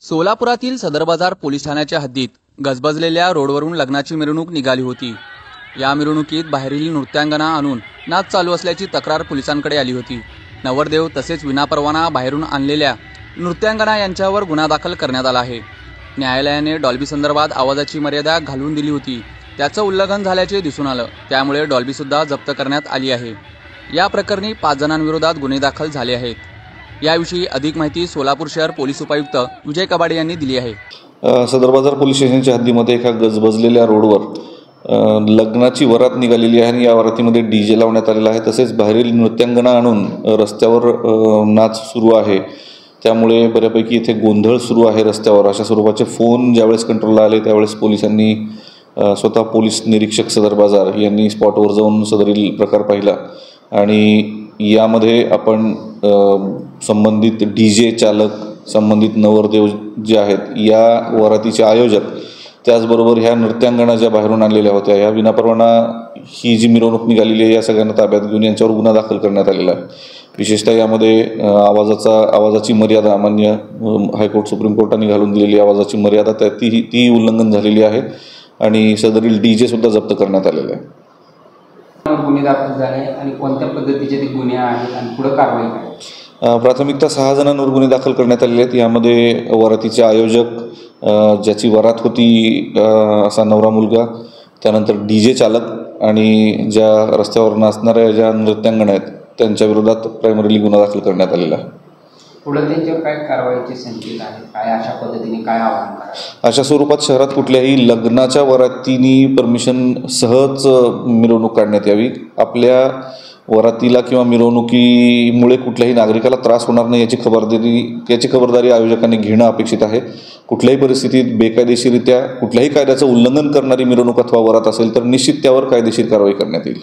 सोलापुरातील सदर बाजार पोलीस ठाण्याच्या हद्दीत गजबजलेल्या रोडवरून लग्नाची मिरवणूक निघाली होती। या मिरवणुकीत बाहेरील नृत्यांगना आणून नाच चालू असल्याची तक्रार पोलिसांकडे आली होती। नवरदेव तसेच विनापरवाना बाहेरून आणलेल्या नृत्यांगना यांच्यावर गुन्हा दाखल करण्यात आला आहे। न्यायालयाने डॉल्बी संदर्भात आवाजाची मर्यादा घालून दिली होती, त्याचं उल्लंघन झाल्याचे दिसून आलं, त्यामुळे डॉल्बी सुद्धा जप्त करण्यात आली आहे। या प्रकरणी 5 जणांविरोधात गुन्हे दाखल झाले आहेत। याविषयी अधिक माहिती सोलापूर शहर पोलीस उपायुक्त विजय कबाडे यांनी दिली आहे। सदर बाजार पोलीस स्टेशनच्या हद्दीमध्ये एका गजबजलेल्या रोडवर लग्नाची वरात निघालेली आहे आणि या वरातीमध्ये डीजे लावण्यात आलेला आहे। तसेच बाहेरील नृत्यांगना आणून रस्त्यावर नाच सुरू आहे, त्यामुळे बऱ्यापैकी इथे गोंधळ सुरू आहे रस्त्यावर। अशा स्वरूपाचे फोन ज्यावेळेस कंट्रोलला आले त्यावेळेस पोलिसांनी स्वतः पोलीस निरीक्षक सदर बाजार यांनी स्पॉटवर जाऊन सदरील प्रकार पाहिला आणि यामध्ये आपण संबंधित डीजे चालक, संबंधित नवरदेव जे आहेत, या वरातीचे आयोजक, त्याचबरोबर ह्या नृत्यांगना ज्या बाहेरून आणलेल्या होत्या, या विनापरवाना ही जी मिरवणूक निघालेली आहे या सगळ्यांना ताब्यात घेऊन यांच्यावर गुन्हा दाखल करण्यात आलेला आहे। विशेषतः यामध्ये आवाजाची मर्यादा, मान्य हायकोर्ट सुप्रीम कोर्टाने घालून दिलेली आवाजाची मर्यादा ती उल्लंघन झालेली आहे आणि सदरील डीजे सुद्धा जप्त करण्यात आलेला आहे। गुन्हे दाखल झाले आणि कोणत्या पद्धतीचे ते गुन्हे आहेत आणि पुढे कारवाई काय? प्राथमिकता 6 जणांवर गुन्हे दाखल करण्यात आलेले आहेत। यामध्ये वरातीचे आयोजक, ज्याची वरात होती असा नवरा मुलगा, त्यानंतर डीजे चालक आणि ज्या रस्त्यावर नाचणाऱ्या ज्या नृत्यांगना आहेत त्यांच्या विरोधात प्रायमरीली गुन्हा दाखल करण्यात आलेला आहे। पुढे त्यांच्यावर काय कारवाईचे संकेत आहेत, काय अशा पद्धतीने काय आवाहन करायचं? अशा स्वरूपात शहरात कुठल्याही लग्नाच्या वरातीनी परमिशन सहज मिरवणूक काढण्यात यावी। आपल्या वरातीला किंवा मिरवणुकीमुळे कुठल्याही नागरिकाला त्रास होणार नाही याची खबरदारी आयोजकांनी घेणं अपेक्षित आहे। कुठल्याही परिस्थितीत बेकायदेशीररित्या कुठल्याही कायद्याचं उल्लंघन करणारी मिरवणूक अथवा वरात असेल तर निश्चित त्यावर कायदेशीर कारवाई करण्यात येईल।